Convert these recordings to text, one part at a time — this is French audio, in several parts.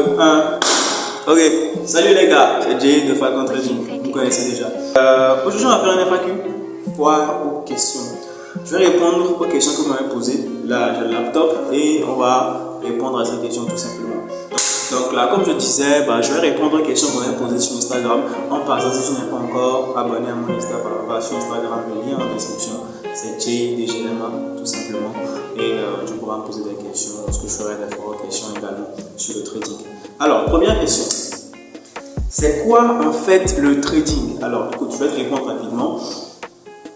Ok, salut les gars, c'est Jay de Falcon Trading, vous connaissez déjà. Aujourd'hui on va faire un FAQ, foire aux questions. Je vais répondre aux questions que vous m'avez posées. Là j'ai le laptop et on va répondre à ces questions tout simplement. Donc là, comme je disais, je vais répondre aux questions que vous m'avez posées sur Instagram. En passant, si tu n'es pas encore abonné à mon Instagram, va sur Instagram, le lien en description. C'est JDGLMA tout simplement. Et tu pourras me poser des questions, parce que je ferai des foires aux questions également sur le trading. Alors, première question. C'est quoi en fait le trading? Alors, écoute, je vais te répondre rapidement.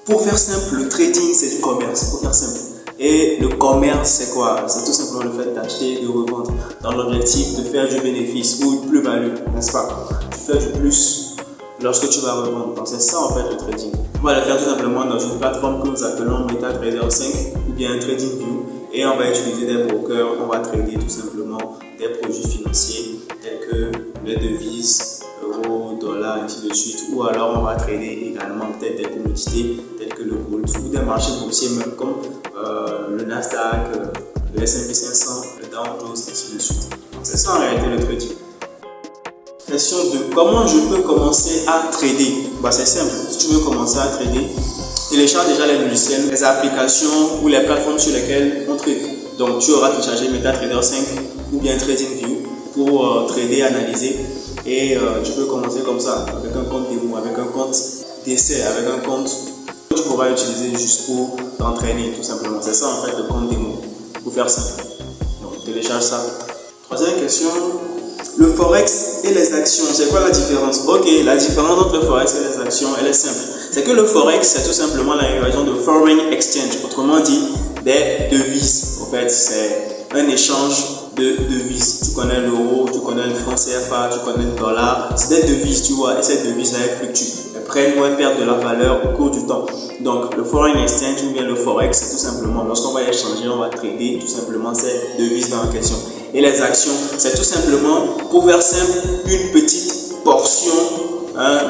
Pour faire simple, le trading c'est du commerce. Pour faire simple. Et le commerce c'est quoi? C'est tout simplement le fait d'acheter et de revendre dans l'objectif de faire du bénéfice ou une plus-value, n'est-ce pas? Tu fais du plus lorsque tu vas revendre. Donc c'est ça en fait le trading. On va le faire tout simplement dans une plateforme que nous appelons MetaTrader 5 ou bien TradingView. Et on va utiliser des brokers, on va trader tout simplement des produits financiers tels que les devises, euros, dollars, ainsi de suite. Ou alors on va trader également peut-être des commodités telles que le gold ou des marchés boursiers même comme le Nasdaq, le S&P 500, le Dow Jones, ainsi de suite. Donc c'est ça en réalité le trading. Question 2. Comment je peux commencer à trader? C'est simple. Si tu veux commencer à trader, télécharge déjà les logiciels, les applications ou les plateformes sur lesquelles on trade. Donc tu auras téléchargé MetaTrader 5 ou bien TradingView pour trader, analyser. Et tu peux commencer comme ça, avec un compte démo, avec un compte d'essai, avec un compte que tu pourras utiliser juste pour t'entraîner tout simplement. C'est ça en fait le compte démo, pour faire simple. Donc télécharge ça. Troisième question, le forex et les actions, c'est quoi la différence? Ok, la différence entre le forex et les actions, elle est simple. C'est que le forex, c'est tout simplement l'abréviation de foreign exchange, autrement dit des devises. En fait, c'est un échange de devises. Tu connais l'euro, tu connais le franc CFA, tu connais le dollar. C'est des devises, tu vois, et ces devises-là, elles fluctuent. Elles prennent ou elles perdent de la valeur au cours du temps. Donc, le foreign exchange ou bien le forex, c'est tout simplement, lorsqu'on va échanger, on va trader tout simplement ces devises dans la question. Et les actions, c'est tout simplement, pour faire simple, une petite portion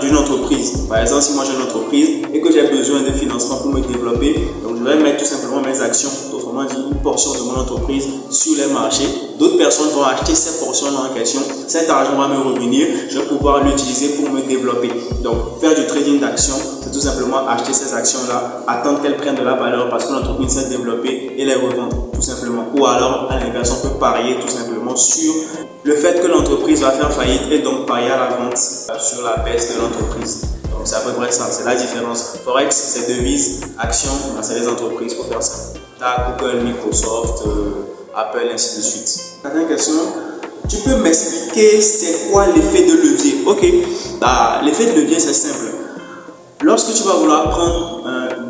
d'une entreprise. Par exemple, si moi j'ai une entreprise et que j'ai besoin de financement pour me développer, donc je vais mettre tout simplement mes actions, autrement dit une portion de mon entreprise sur les marchés. D'autres personnes vont acheter ces portions-là en question. Cet argent va me revenir, je vais pouvoir l'utiliser pour me développer. Donc faire du trading d'actions, c'est tout simplement acheter ces actions-là, attendre qu'elles prennent de la valeur parce que l'entreprise s'est développée et les revendre tout simplement. Ou alors à l'inverse, on peut parier tout simplement sur le fait que l'entreprise va faire faillite et donc parier à la vente sur la baisse de l'entreprise. Donc c'est à peu près ça, c'est la différence. Forex, c'est devises, actions, c'est les entreprises pour faire ça. T'as Google, Microsoft, Apple, ainsi de suite. Quatrième question, tu peux m'expliquer c'est quoi l'effet de levier? Ok, l'effet de levier c'est simple. Lorsque tu vas vouloir prendre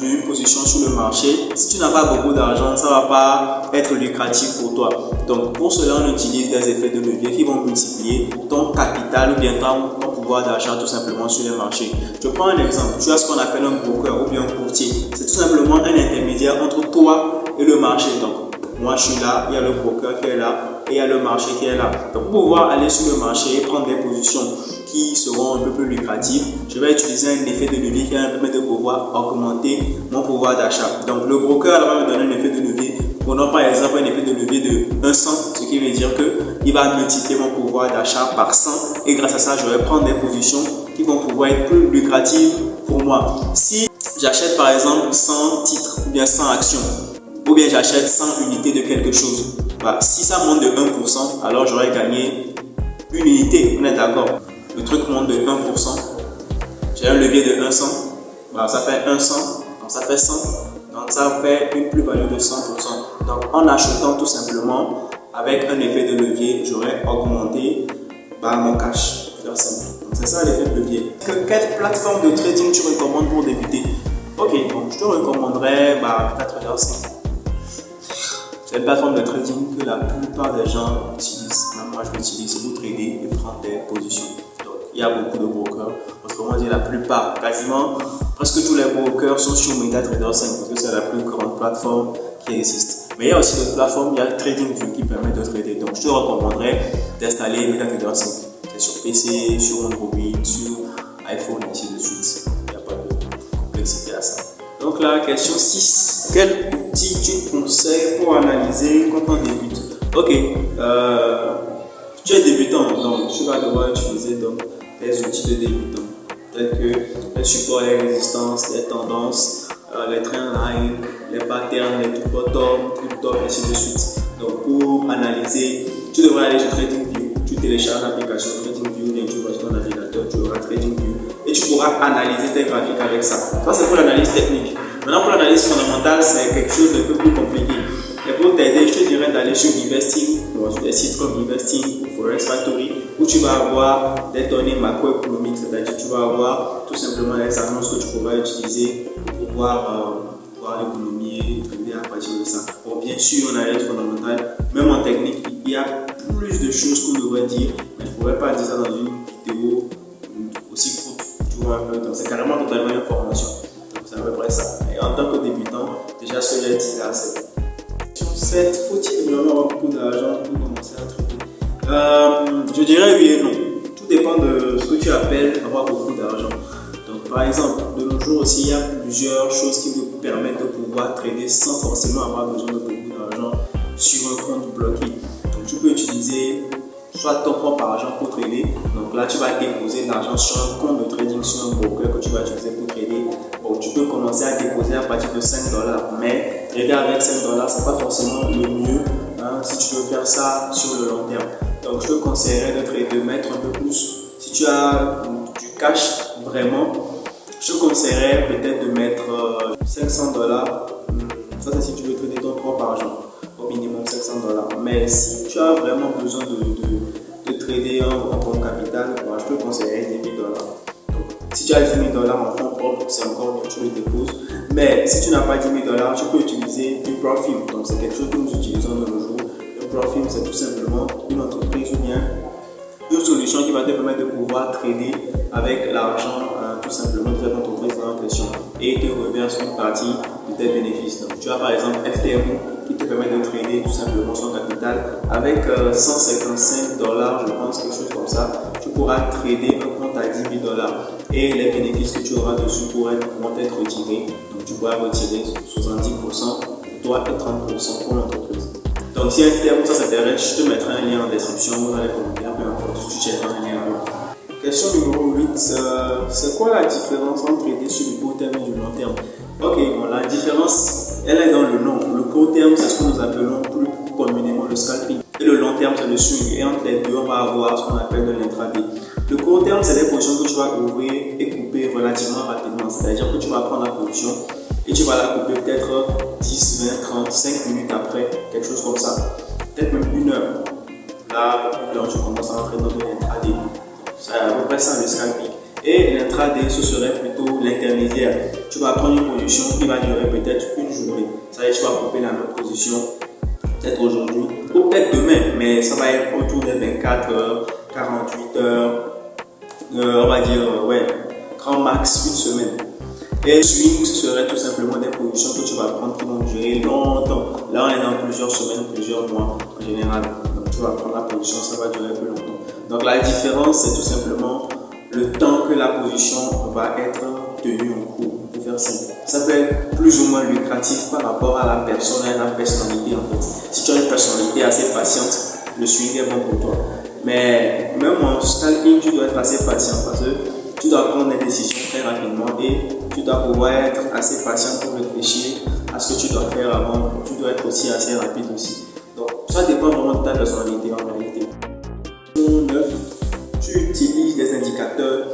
une position sur le marché, si tu n'as pas beaucoup d'argent, ça ne va pas être lucratif pour toi. Donc pour cela, on utilise des effets de levier qui vont multiplier ton capital ou bien ton pouvoir d'achat tout simplement sur les marchés. Je prends un exemple. Tu as ce qu'on appelle un broker ou bien un courtier. C'est tout simplement un intermédiaire entre toi et le marché. Donc moi je suis là, il y a le broker qui est là et il y a le marché qui est là. Donc pour pouvoir aller sur le marché et prendre des positions qui seront un peu plus lucratives, je vais utiliser un effet de levier qui va me permettre de pouvoir augmenter mon pouvoir d'achat. Donc le broker va me donner un effet de levier. Prenons par exemple un effet de levier de 100, ce qui veut dire qu'il va multiplier mon pouvoir d'achat par 100 et grâce à ça, je vais prendre des positions qui vont pouvoir être plus lucratives pour moi. Si j'achète par exemple 100 titres ou bien 100 actions, ou bien j'achète 100 unités de quelque chose, si ça monte de 1%, alors j'aurais gagné une unité, on est d'accord? Le truc monte de 1%, j'ai un levier de 100, ça fait 100, donc ça fait 100, donc ça fait une plus-value de 100%. Donc en achetant tout simplement, avec un effet de levier, j'aurais augmenté mon cash, pour faire simple. Donc c'est ça l'effet de levier. Quelle plateforme de trading tu recommandes pour débuter? Ok, donc je te recommanderais MetaTrader 5. C'est une plateforme de trading que la plupart des gens utilisent. Même moi je l'utilise pour trader et prendre des positions. Donc il y a beaucoup de brokers. Autrement dit, la plupart, quasiment presque tous les brokers sont sur MetaTrader 5 parce que c'est la plus grande plateforme qui existe. Mais il y a aussi d'autres plateformes, il y a TradingView qui permet de trader. Donc je te recommanderais d'installer MetaTrader 5. C'est sur PC, sur Android, sur iPhone, ainsi de suite. Il n'y a pas de complexité à ça. Donc la question 6. Quel outil tu conseilles pour analyser quand on débute? Ok, Tu es débutant, donc tu vas devoir utiliser donc les outils de débutant, tels que les supports, les résistances, les tendances, les trendlines, les patterns, les tout bottom, tout top, ainsi de suite. Donc pour analyser, tu devras aller sur TradingView, tu télécharges l'application TradingView, bien tu vas sur ton navigateur, tu auras TradingView et tu pourras analyser tes graphiques avec ça. Ça c'est pour l'analyse technique. Maintenant pour l'analyse fondamentale, c'est quelque chose de peu plus compliqué. Et pour t'aider, je te dirais d'aller sur Investing, sur des sites comme Investing ou Forex Factory, où tu vas avoir des données macroéconomiques, c'est-à-dire tu vas avoir tout simplement les annonces que tu pourras utiliser pour pouvoir l'économie et trader à partir de ça. Bon, bien sûr, en analyse fondamentale, même en technique, il y a plus de choses qu'on devrait dire, mais je ne pourrais pas dire ça dans une vidéo aussi courte, tu vois un peu. Donc c'est carrément totalement une formation. Donc c'est à peu près ça. Et en tant que débutant, déjà ce que j'ai dit là, c'est faut-il vraiment avoir beaucoup d'argent pour commencer à trader? Je dirais oui et non. Tout dépend de ce que tu appelles avoir beaucoup d'argent. Donc, par exemple, de nos jours aussi, il y a plusieurs choses qui nous permettent de pouvoir trader sans forcément avoir besoin de beaucoup d'argent sur un compte bloqué. Donc, tu peux utiliser soit ton propre argent pour trader. Donc là, tu vas déposer de l'argent sur un compte de trading, sur un broker que tu vas utiliser pour trader. Bon, tu peux commencer à déposer à partir de $5, mais trader avec $5, c'est pas forcément le mieux si tu veux faire ça sur le long terme. Donc, je te conseillerais de mettre un peu plus. Si tu as du cash vraiment, je te conseillerais peut-être de mettre $500. Ça, c'est si tu veux trader ton propre argent. Au minimum $500. Mais si tu as vraiment besoin de trader en fonds capital, moi, je te conseillerais $10 000. Donc, si tu as $10 000 en fonds propres, c'est encore mieux, tu le déposes. Mais si tu n'as pas $10 000, tu peux utiliser du Profim. Donc, c'est quelque chose que nous utilisons de nos jours. Le Profim, c'est tout simplement une entreprise ou bien une solution qui va te permettre de pouvoir trader avec l'argent tout simplement de cette entreprise en question et te reverse une partie de tes bénéfices. Donc, tu as par exemple FTMO qui te permet de trader tout simplement son capital avec $155, je pense, quelque chose comme ça. Tu pourras trader un compte à $10 000 et les bénéfices que tu auras dessus vont être retirés. Donc, tu pourras retirer 70% toi et 30% pour l'entreprise. Donc, si FTMO ça s'intéresse, je te mettrai un lien en description ou dans les commentaires, peu importe, tu checkeras un lien là. Question numéro 8, c'est quoi la différence entre trader sur du court terme et du long terme? Ok, bon, la différence, elle est dans le nom. Le court terme, c'est ce que nous appelons plus communément le scalping. Et le long terme, c'est le swing. Et entre les deux, on va avoir ce qu'on appelle de l'intraday. Le court terme, c'est des positions que tu vas ouvrir et couper relativement rapidement. C'est-à-dire que tu vas prendre la position et tu vas la couper peut-être 10, 20, 30, 5 minutes après, quelque chose comme ça. Peut-être même une heure. Là, une heure, tu commences à entrer dans de l'intraday. C'est à peu près ça le scalping. Et l'intraday, ce serait plutôt l'intermédiaire. Tu vas prendre une position qui va durer peut-être une journée. Ça veut dire que tu vas couper la même position, peut-être aujourd'hui ou peut-être demain, mais ça va être autour des 24 heures, 48 heures, on va dire, grand max une semaine. Et swing, ce serait tout simplement des positions que tu vas prendre qui vont durer longtemps. Là, on est dans plusieurs semaines, plusieurs mois en général. Donc, tu vas prendre la position, ça va durer plus longtemps. Donc, la différence, c'est tout simplement le temps que la position va être tenue en cours, pour faire simple. Ça peut être plus ou moins lucratif par rapport à la personne et à la personnalité en fait. Si tu as une personnalité assez patiente, le swing est bon pour toi. Mais même en scalping, tu dois être assez patient parce que tu dois prendre des décisions très rapidement et tu dois pouvoir être assez patient pour réfléchir à ce que tu dois faire avant. Tu dois être aussi assez rapide aussi. Donc ça dépend vraiment de ta personnalité en réalité. 9. Tu utilises des indicateurs.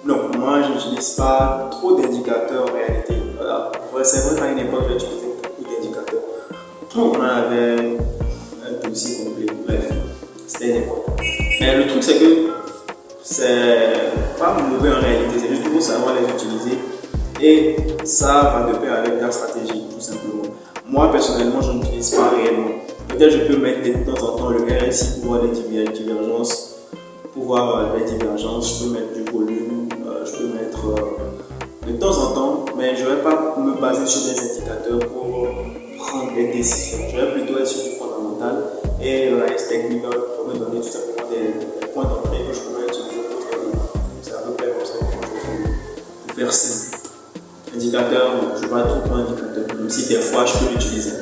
Non, moi je n'utilise pas trop d'indicateurs en réalité. Voilà. C'est vrai qu'à une époque j'utilisais beaucoup d'indicateurs. On en avait un dossier complet. Bref, c'était une époque. Mais le truc c'est que c'est pas mauvais en réalité, c'est juste qu'il faut savoir les utiliser et ça va de pair avec ta stratégie tout simplement. Moi personnellement je n'utilise pas réellement. Peut-être je peux mettre de temps en temps le RSI pour voir des divergences. Pour voir les divergences, je peux mettre du volume, je peux mettre de temps en temps, mais je ne vais pas me baser sur des indicateurs pour prendre des décisions. Je vais plutôt être sur du fondamental et l'analyse technique pour me donner tout simplement des points d'entrée que je pourrais utiliser pour trader. C'est à peu près comme ça pour faire simple. Indicateur, je ne vais pas trop prendre indicateur, même si des fois je peux l'utiliser.